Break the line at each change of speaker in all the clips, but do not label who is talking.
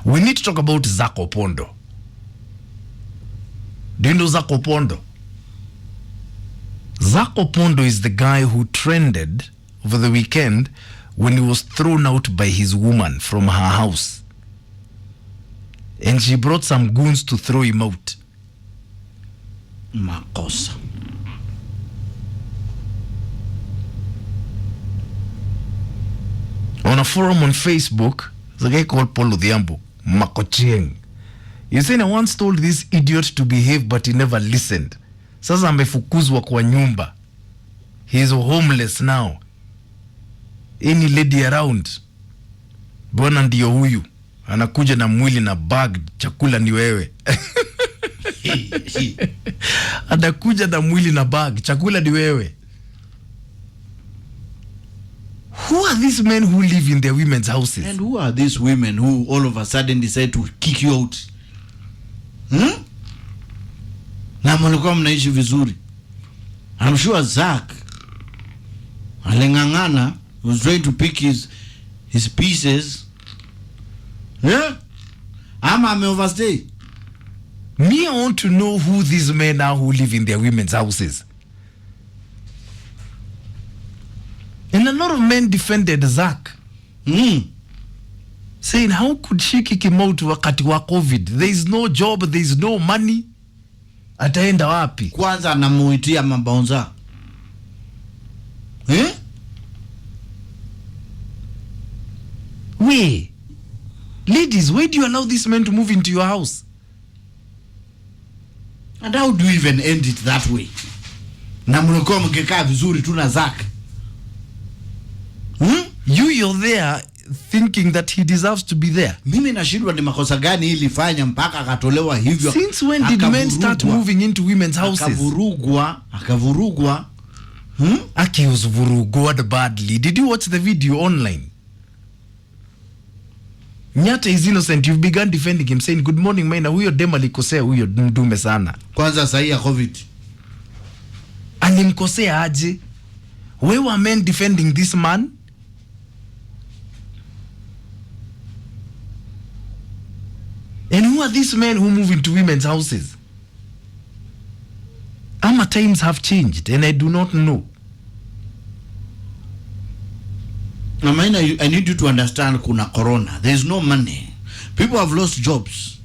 We need to talk about Zako Pondo. Do you know Zako Pondo? Zako Pondo is the guy who trended over the weekend when he was thrown out by his woman from her house. And she brought some goons to throw him out.
Makosa.
On a forum on Facebook, there's a guy called Paul Odhiambo, Makochieng. He said, I once told this idiot to behave, but he never listened. Sasa amefukuzwa kwa nyumba. He is homeless now. Any lady around, bwana ndio huyu. Anakuja na mwili na bag, chakula ni wewe. Anakuja na mwili na bag, chakula ni wewe. Who are these men who live in their women's houses?
And who are these women who all of a sudden decide to kick you out? Na mlikuwa mnaishi vizuri. I'm sure Zach alingangana, was trying to pick his pieces. Yeah? Ama ame overstay.
Me, I want to know who these men are who live in their women's houses. And a lot of men defended Zach. Saying, how could she kick him out wakati wa COVID? There is no job, there is no money. Ataenda wapi?
Kwanza anamuitia mabaunza.
Wait. Ladies, why do you allow these men to move into your house?
And how do you even end it that way? Na mlikuwa mkikaa vizuri tu na Zach.
You're there thinking that he deserves to be there.
Mimi nashindwa ni makosa gani ilifanya mpaka akatolewa hivyo.
Since when did men start moving into women's houses?
Akavurugwa.
Aki was vurugwa badly. Did you watch the video online? Nyata is innocent. You've begun defending him, saying, good morning, Maina. Huyo dema alikosea, huyo mdume sana.
Kwanza sahi ya COVID.
Alimkosea aje? Where were men defending this man? And who are these men who move into women's houses? Ama times have changed and I do not know.
Maina, I need you to understand kuna corona. There is no money. People have lost jobs.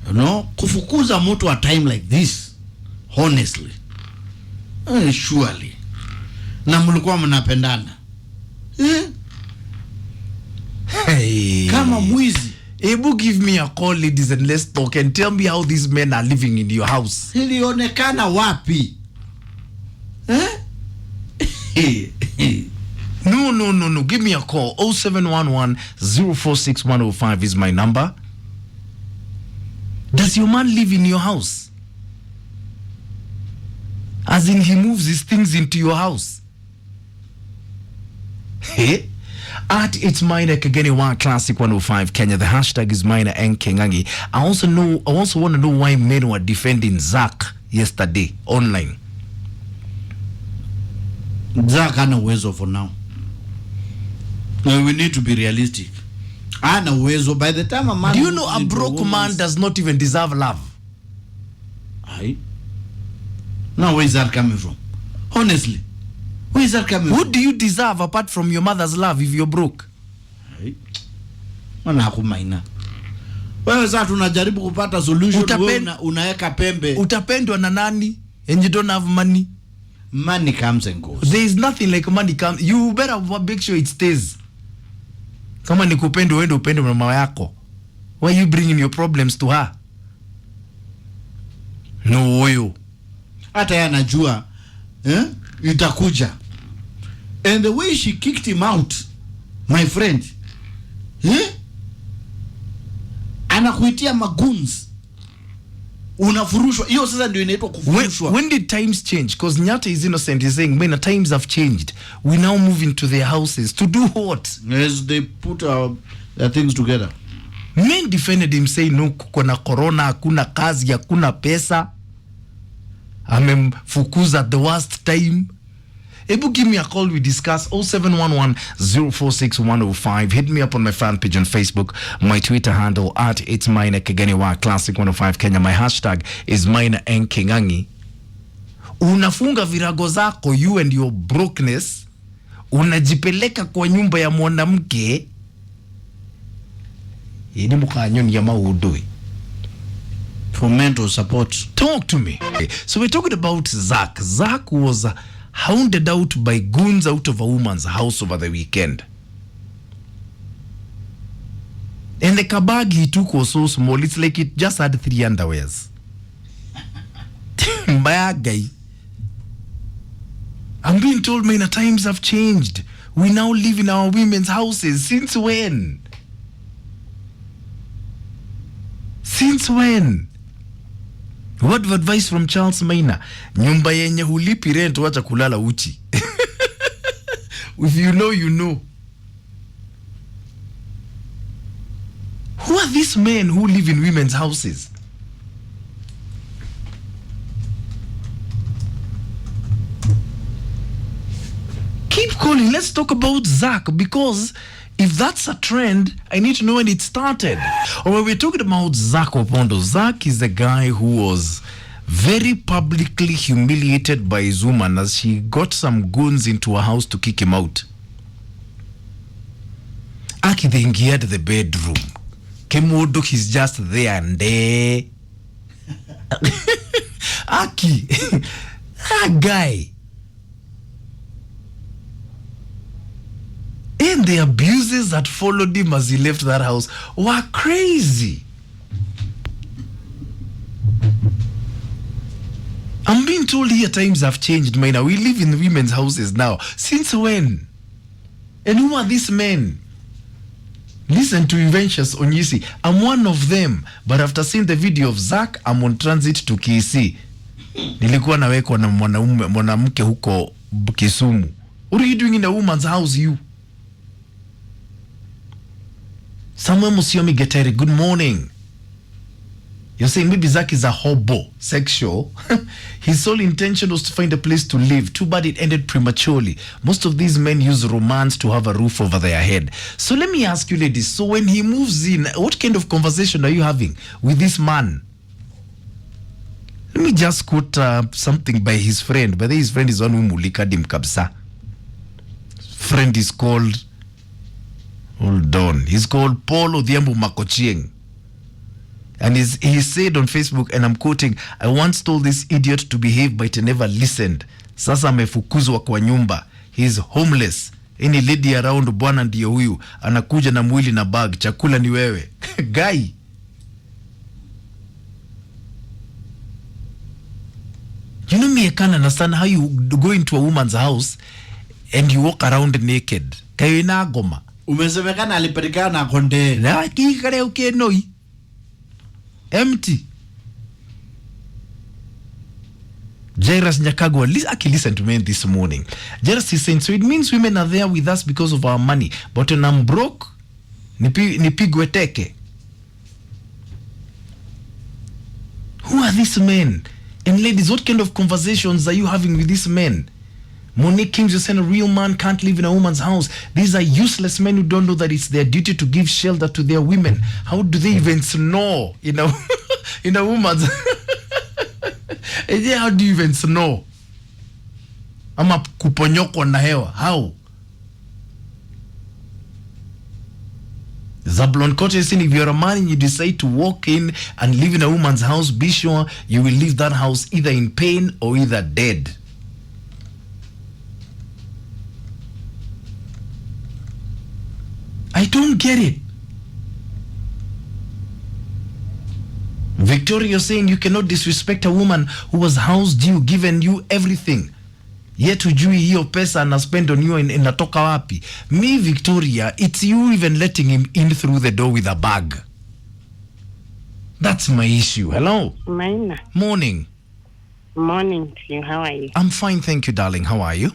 You know, kufukuza mtu a time like this, honestly, surely. Na mlikuwa mnapendana.
Hey.
Kama mwizi.
Ebu give me a call, ladies, and let's talk and tell me how these men are living in your house.
Ilionekana wapi?
No. Give me a call. 0711-046-105 is my number. Does your man live in your house? As in he moves his things into your house? Hey? At It's Maina Kageni One Classic 105 Kenya. The hashtag is Maina and Kenyangi. I also want to know why men were defending Zach yesterday online.
Zach hana uwezo for now. We need to be realistic. Hana uwezo. By the time a man...
Do you know a broke man does not even deserve love?
Aye. Now where is that coming from? Honestly. Where is that coming from?
Who do you deserve apart from your mother's love if you're broke?
Aye. Wana hakumaina. Wewe sasa tunajaribu kupata solution, wewe unaweka pembe.
Utapendwa na nani? And you don't have money.
Money comes and goes.
There is nothing like money comes. You better make sure it stays. Kama ni kupendo wende upendo mama yako. Why are you bringing your problems to her? No way.
Hata yeye anajua itakuja. And the way she kicked him out, my friend, anakuitia magoons. Unafurushwa. Hiyo sasa ndio inaitwa kufurushwa.
When did times change? Because Nyata is innocent. He's saying, man, times have changed. We now move into their houses. To do what?
As they put their things together.
Men defended him saying, no, kuna corona, hakuna kazi, hakuna pesa. Amemfukuza at the worst time. Ebu, give me a call, we discuss. 0711-046-105. Hit me up on my fan page on Facebook, my Twitter handle at it's Maina Kageni Classic 105 Kenya. My hashtag is Maina Kageni. Unafunga virago zako, you and your brokenness, unajipeleka kwa nyumba ya mwanamke. Ini mukanyoni ya maudui.
For mental support.
Talk to me. So we're talking about Zach. Zach was hounded out by goons out of a woman's house over the weekend. And the kabag he took was so small, it's like it just had 3 underwears. Mbaya guy. I'm being told, man, times have changed. We now live in our women's houses. Since when? Since when? Word of advice from Charles Maina. Nyumba yenye hulipi rent wacha kulala uchi. If you know, you know. Who are these men who live in women's houses? Keep calling. Let's talk about Zach, because if that's a trend, I need to know when it started. Or when we're talking about Zach Opondo, Zach is the guy who was very publicly humiliated by his woman as she got some goons into her house to kick him out. Aki, they entered the bedroom. Kemodok is just there and there. Aki, that guy. And the abuses that followed him as he left that house were crazy. I'm being told here times have changed, Maina. We live in women's houses now. Since when? And who are these men? Listen to Inventious Onyisi. I'm one of them. But after seeing the video of Zach, I'm on transit to KC. Nilikuwa nawekwa na mwanamke huko Kisumu. What are you doing in a woman's house, you? Samuel Musiomi Geteri, good morning. You're saying maybe Zach is a hobo, sexual. His sole intention was to find a place to live. Too bad it ended prematurely. Most of these men use romance to have a roof over their head. So let me ask you, ladies, so when he moves in, what kind of conversation are you having with this man? Let me just quote something by his friend. By the way, his friend is one who mulikadim kabsa. Friend is called... Hold on. He's called Paul Odhiambo Makochieng. And he said on Facebook, and I'm quoting, I once told this idiot to behave, but he never listened. Sasa amefukuzwa kwa nyumba. He's homeless. Any lady around, bwana ndiyo huyu. Anakuja na mwili na bag. Chakula ni wewe. Guy. You know me, I can't understand how you go into a woman's house and you walk around naked. Kayo inagoma.
Umesemekana alipatikana na konde.
Na kikare ukenoi. Empty. Jairus Nyakagwa, listen to me this morning. Jairus is saying, so it means women are there with us because of our money. But when I'm broke, nipigwe teke. Who are these men? And ladies, what kind of conversations are you having with these men? Monique Kings, you're saying a real man can't live in a woman's house. These are useless men who don't know that it's their duty to give shelter to their women. How do they even snore in a woman's how do you even snore? Ama kuponyoko na hewa. How? Zablon Kote is saying, if you're a man and you decide to walk in and live in a woman's house, be sure you will leave that house either in pain or either dead. I don't get it. Victoria, you're saying you cannot disrespect a woman who was housed you, given you everything. Yet hujui hiyo pesa na spend on you inatoka wapi. Me, Victoria, it's you even letting him in through the door with a bag. That's my issue. Hello?
Maina.
Morning.
Morning to you. How are you?
I'm fine, thank you, darling. How are you?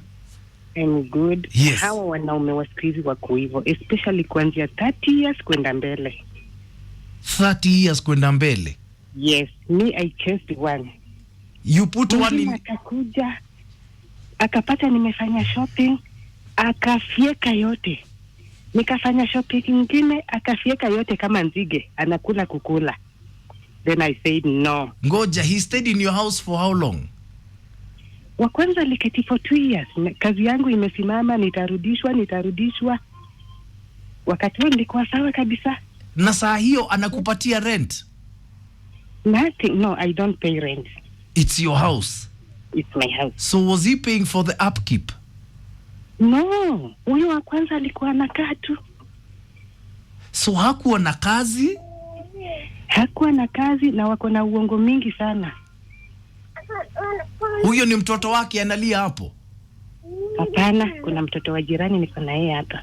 I'm good.
Yes.
Hawa wanaume wa siku hizi wako hivyo, especially kuanzia 30 years kwenda mbele.
30 years kwenda mbele?
Yes, me I chased one.
You put one in...
Atakuja, akapata nimefanya shopping, akafieka yote. Nikafanya shopping nyingine, akafieka yote kama nzige, anakula kukula. Then I said no.
Ngoja, he stayed in your house for how long?
Wa kwanza aliketi for 2 years. Kazi yangu imesimama, nitarudishwa. Wakati huo nilikuwa sawa kabisa.
Na saa hiyo anakupatia rent?
Nothing. No, I don't pay rent.
It's your house.
It's my house.
So was he paying for the upkeep?
No, huyo wa kwanza alikuwa anakaa tu.
So hakuwa na kazi?
Hakuwa na kazi na wako na uongo mingi sana.
Huyo ni mtoto wake analia hapo?
Hapana, kuna mtoto wa jirani niko na yeye hapa.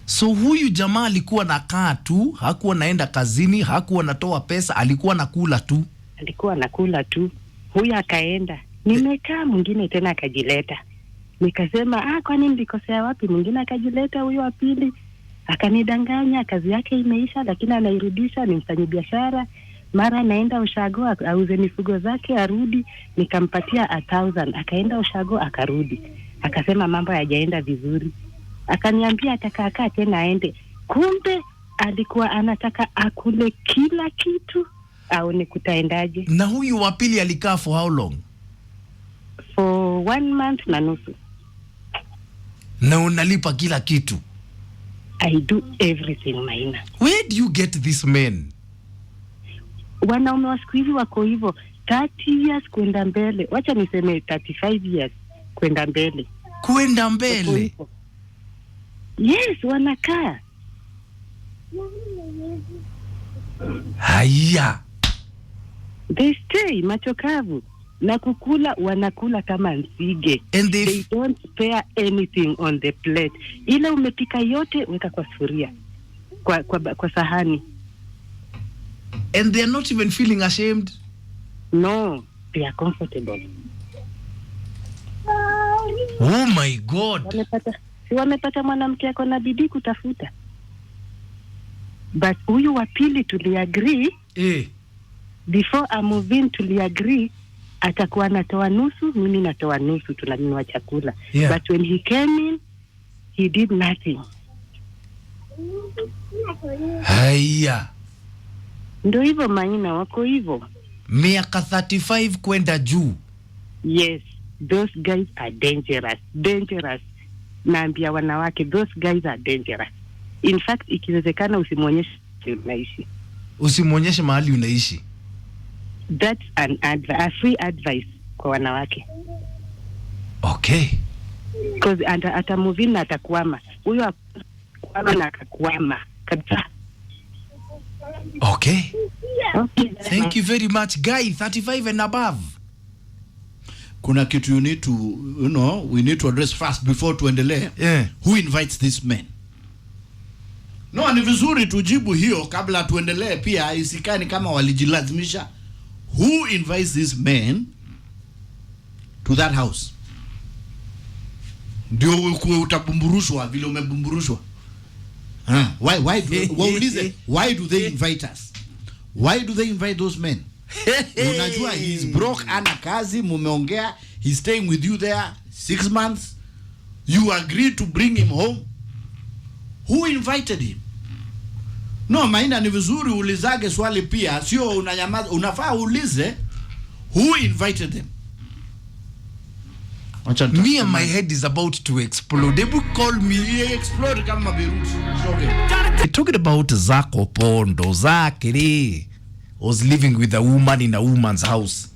So huyu jamaa alikuwa nakaa tu, hakuwa naenda kazini, hakuwa natoa pesa, alikuwa nakula tu?
Alikuwa nakula tu. Huyu akaenda. Nimekaa, mwingine tena akajileta. Nikasema, kwani nilikosea wapi? Mwingine akajileta, huyo wa pili akanidanganya, kazi yake imeisha lakini anairudisha, ni mfanyabiashara. Mara anaenda ushago auze mifugo zake arudi, nikampatia 1,000, akaenda ushago akarudi. Akasema mambo hayajaenda vizuri. Akaniambia atakakaa tena aende. Kumbe alikuwa anataka akule kila kitu au ni kutaendaje.
Na huyu wa pili alikaa for how long?
For 1 month na nusu.
Na unalipa kila kitu?
I do everything, Maina.
Where do you get this men?
Wanaume wa siku hivi wako hivyo, 30 years kwenda mbele. Wacha niseme 35 years kwenda mbele.
Kwenda mbele?
Yes, wanakaa.
Haya.
They stay machokavu na kukula, wanakula kama nzige.
And
they don't spare anything on the plate. Ila umepika yote, weka kwa sufuria, kwa sahani.
And they are not even feeling ashamed?
No, they are comfortable.
Oh my God.
Wamepata mwanamke ako na bidii kutafuta. But huyu wa pili tuliagree, before I move in tuliagree atakuwa anatoa nusu, mimi natoa nusu, tunanunua chakula.
Yeah.
But when he came in, he did nothing.
Haya.
Ndio hivyo Maina, wako hivyo.
Miaka 35 kwenda juu.
Yes, those guys are dangerous. Naambia wanawake, those guys are dangerous. In fact, ikiwezekana usimuonyeshe unaishi.
Usimuonyeshe mahali unaishi.
That's a free advice kwa wanawake.
Okay.
Because atamove in na atakwama. Huyo akwama na akakwama kabisa.
Okay.
Okay.
Thank you very much, Guy, 35 and above.
Kuna kitu you need to, we need to address first before tuendelee.
Yeah.
Who invites this man? No, ni vizuri tujibu hiyo kabla tuendelee, pia isikani kama walijilazimisha. Who invites this man to that house? Ndio utabumburushwa vile umebumburushwa. Why do they invite us? Why do they invite those men? Unajua he is broke, ana kazi, mumeongea, he's staying with you there 6 months. You agreed to bring him home. Who invited him? No, Maina, ni vizuri ulizage swali pia, sio unanyamaza. Unafaa ulize who invited them.
Me and my head is about to explode. They will call me.
Explode kama Beirut. Okay.
We're talking about Zak Opondo. Zak was living with a woman in a woman's house.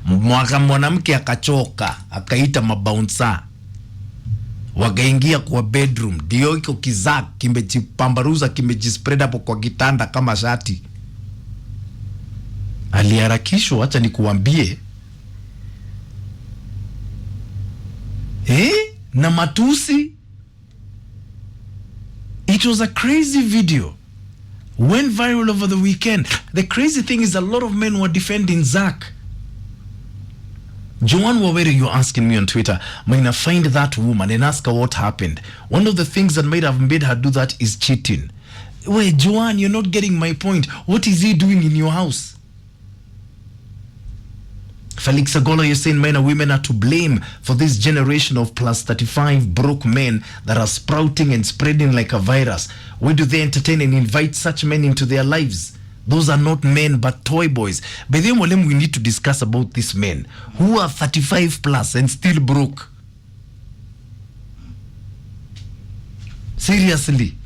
Mwanamke akachoka, akaita mabouncer. Wakaingia kwa bedroom. Dio iko kizak kimejipambaruza, kimejispread hapo kwa kitanda kama shati. Aliharakishwa, acha nikuambie. Na matusi. It was a crazy video. Went viral over the weekend. The crazy thing is a lot of men were defending Zak. Joanne Wawere, you're asking me on Twitter, Maina, find that woman and ask her what happened. One of the things that might have made her do that is cheating. Wait, Joanne, you're not getting my point. What is he doing in your house? Felix Agola, you're saying men and women are to blame for this generation of plus 35 broke men that are sprouting and spreading like a virus. Why do they entertain and invite such men into their lives? Those are not men but toy boys. By then, we need to discuss about these men who are 35 plus and still broke. Seriously,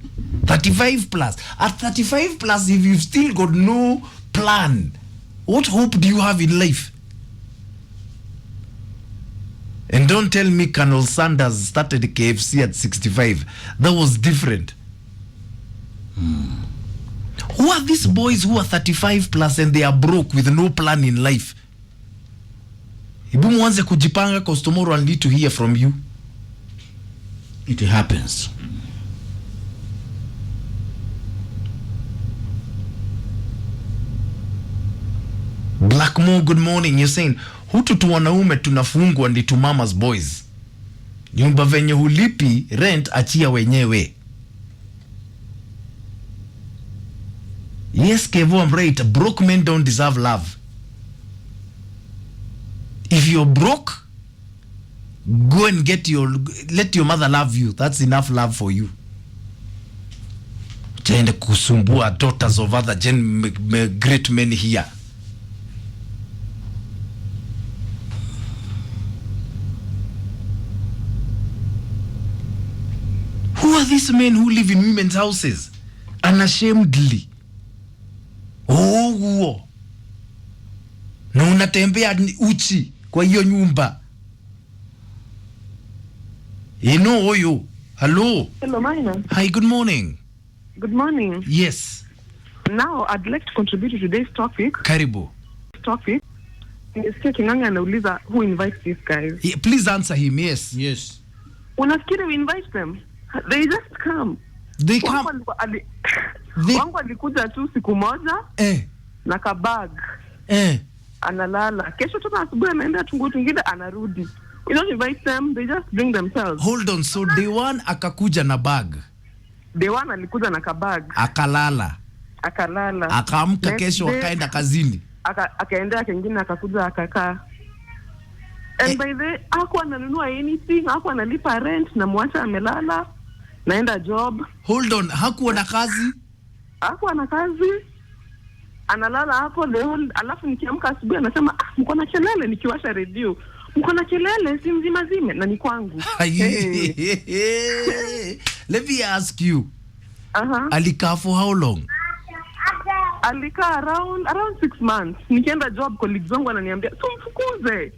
35 plus. At 35 plus, if you've still got no plan, what hope do you have in life? And don't tell me Colonel Sanders started KFC at 65. That was different. Who are these boys who are 35 plus and they are broke with no plan in life? Ibu mwanze kujipanga cause tomorrow I'll need to hear from you.
It happens.
Blackmore, good morning. You're saying hutu tu wanaume tunafungwa ndi tu mama's boys. Nyumba venye hulipi rent achia wenyewe. Yes, Kevo, I'm right. Broke men don't deserve love. If you're broke, go and let your mother love you. That's enough love for you. Chaende kusumbua daughters of other great men here. Who are these men who live in women's houses unashamedly? Oh, na unatembea uchi kwa hiyo nyumba. Oyo. Hello.
Hello, Maina.
Hi, good morning.
Good morning.
Yes.
Now, I'd like to contribute to today's topic.
Karibu.
Nisikia King'ang'i anauliza who invites these guys.
Yeah, please answer him. Yes.
Yes.
Unafikiri we invite them? They just come.
They come.
Wangu alikuja tu siku moja na kabag. Analala. Kesho tena asubuhi anaenda tungu tungine anarudi. We don't invite them, they just bring themselves.
Hold on, so day one akakuja na bag.
Day one alikuja na kabag.
Akalala. Akaamka kesho akaenda kazini.
Akaendea kengine akakuja akakaa. And by the hakuwa ananunua anything, hakuwa analipa rent na mwacha amelala. Naenda job.
Hold on, hakuwa na kazi?
Hakuwa na kazi. Analala hapo leo, alafu nikiamka asubuhi anasema mko na kelele nikiwasha radio. Mko na kelele si mzima zime na ni kwangu.
Let me ask you. Alikaa for how long?
Alikaa around 6 months. Nikienda job colleagues wangu ananiambia tumfukuze.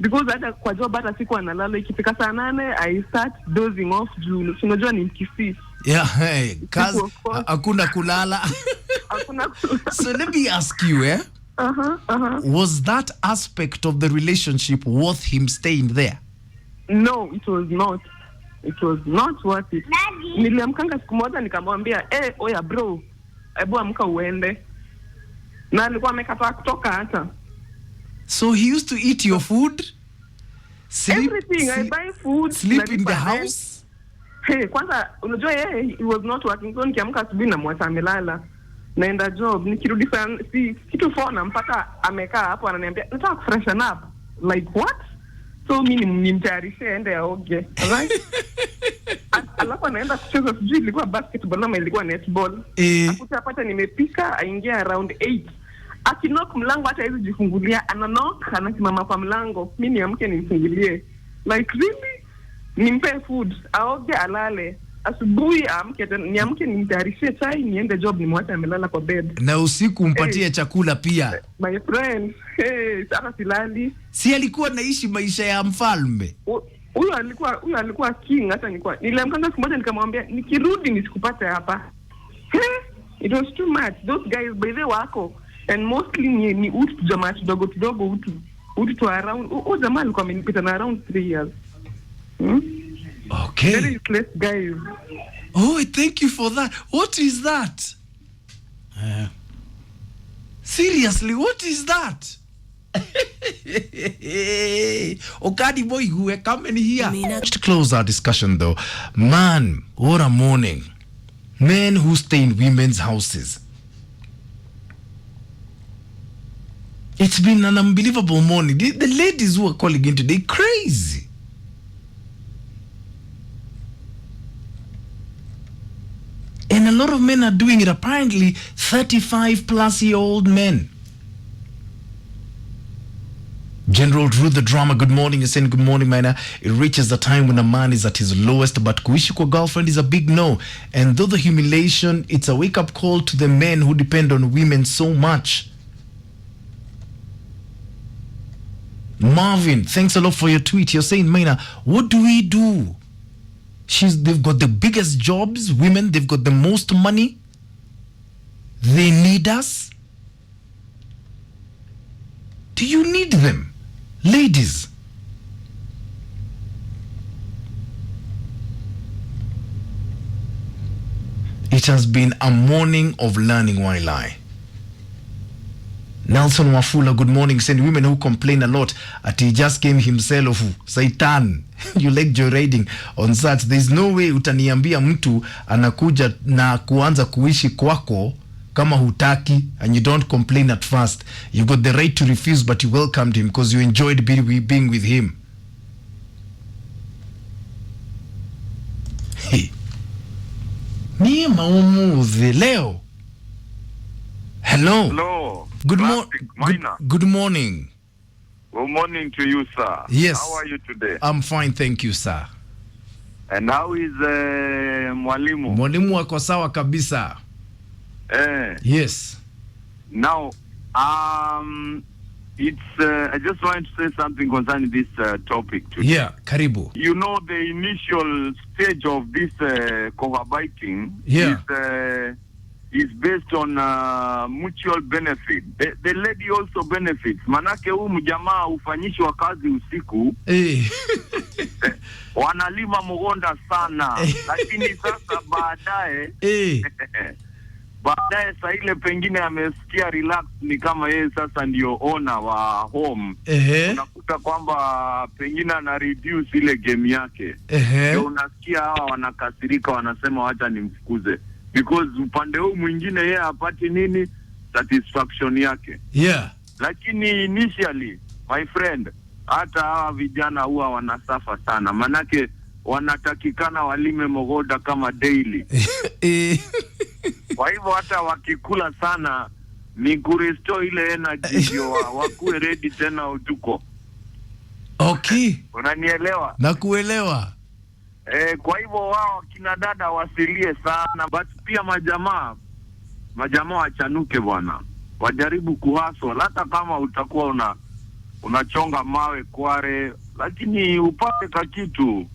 Because hata kwa job hata siku analala ikifika saa 8 I start dozing off juu unajua ni mkisi.
Yeah, hey, kazi hakuna kulala. So let me ask you, was that aspect of the relationship worth him staying there?
No, it was not. It was not worth it. Niliamkanga siku moja nikamwambia, oya bro, hebu amka uende. Na alikuwa amekataa kutoka hata.
So he used to eat your food?
Everything, I buy food.
Sleep in the house?
Hey, kwanza, unajua he was not working. So nikiamka asubuhi na mwacha amelala. Naenda job, nikirudi kitu 4 nampata amekaa hapo ananiambia, nataka kufreshen up. Like what? So mimi nimtayarishe ende aoge. Alright? Alafu anaenda kucheza sijui ilikuwa basketball ama ilikuwa netball. Akutapata nimepika aingia around 8. Akinok mlango hata hizo jifungulia, ananok anasimama kwa mlango. Mimi niamke nimfungulie. Like really? Nimpe food, aoge alale. Asubuhi niamke nimtayarishe chai niende job nimwache amelala kwa bed.
Na usiku mpatie chakula pia.
My friend, sasa silali.
Si alikuwa naishi maisha ya mfalme.
Huyo alikuwa king hata nilimkanga siku moja nikamwambia nikirudi nisikupate hapa. It was too much. Those guys by the wako and mostly ni utu jamaa kidogo utu to around jamaa alikuwa amenipita na around 3 years.
Okay.
Very useless guys.
Oh, thank you for that. What is that? Seriously, what is that? Okadi boy, who come in here. Just to close our discussion though, man, what a morning. Men who stay in women's houses. It's been an unbelievable morning. The ladies who are calling in today, crazy. And a lot of men are doing it, apparently 35-plus-year-old men. General Drew the drama, good morning. You're saying good morning, Maina. It reaches the time when a man is at his lowest, but kuishi kwa girlfriend is a big no. And though the humiliation, it's a wake-up call to the men who depend on women so much. Marvin, thanks a lot for your tweet. You're saying, Maina, what do we do? They've got the biggest jobs, women, they've got the most money. They need us. Do you need them? Ladies. It has been a morning of learning while I. Nelson Wafula, good morning, saying women who complain a lot at he just came himself, Satan, you like joyriding on such. There's no way utaniambia mtu anakuja na kuanza kuishi kwako kama hutaki and you don't complain at first. You've got the right to refuse, but you welcomed him because you enjoyed being with him. Hey. Ni maumuzi leo. Hello.
Hello.
Good
Good
morning.
Good morning to you, sir.
Yes.
How are you today?
I'm fine, thank you, sir.
And how is Mwalimu?
Mwalimu wako sawa kabisa. Yes.
Now, it's I just want to say something concerning this topic today.
Yeah, karibu.
You know, the initial stage of this cohabiting is based on mutual benefit. The lady also benefits. Manake huyu mjamaa ufanyishwa kazi usiku. Wanalima mgonda sana. Lakini sasa baadaye baadaye saa ile pengine amesikia relax, ni kama yeye sasa ndio owner wa home. Unakuta kwamba pengine ana reduce ile game yake. Ndio unasikia hawa wanakasirika, wanasema wacha nimfukuze. Because upande huu mwingine yeye hapati nini satisfaction yake.
Yeah.
Lakini initially, my friend, hata hawa vijana huwa wanasafa sana. Manake wanatakikana walime mogoda kama daily. Kwa hivyo hata wakikula sana ni kurestore ile energy ndio wakuwe ready tena utuko.
Okay.
Unanielewa?
Nakuelewa.
Kwa hivyo wao kina dada wasilie sana, but pia majamaa wachanuke bwana. Wajaribu kuhaswa, hata kama utakuwa unachonga mawe kware, lakini upate kakitu.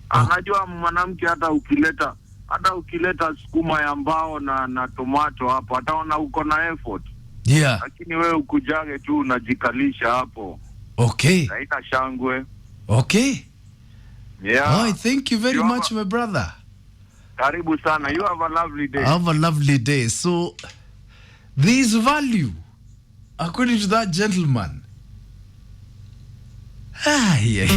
Anajua mwanamke hata ukileta sukuma ya mbao na tomato hapo, ataona uko na effort.
Yeah.
Lakini wewe ukujage tu unajikalisha hapo.
Okay.
Haina shangwe.
Okay.
Yeah.
Oh, thank you very much, my brother.
Karibu sana. You have a lovely day.
Have a lovely day. So, there is value, according to that gentleman. Yeah.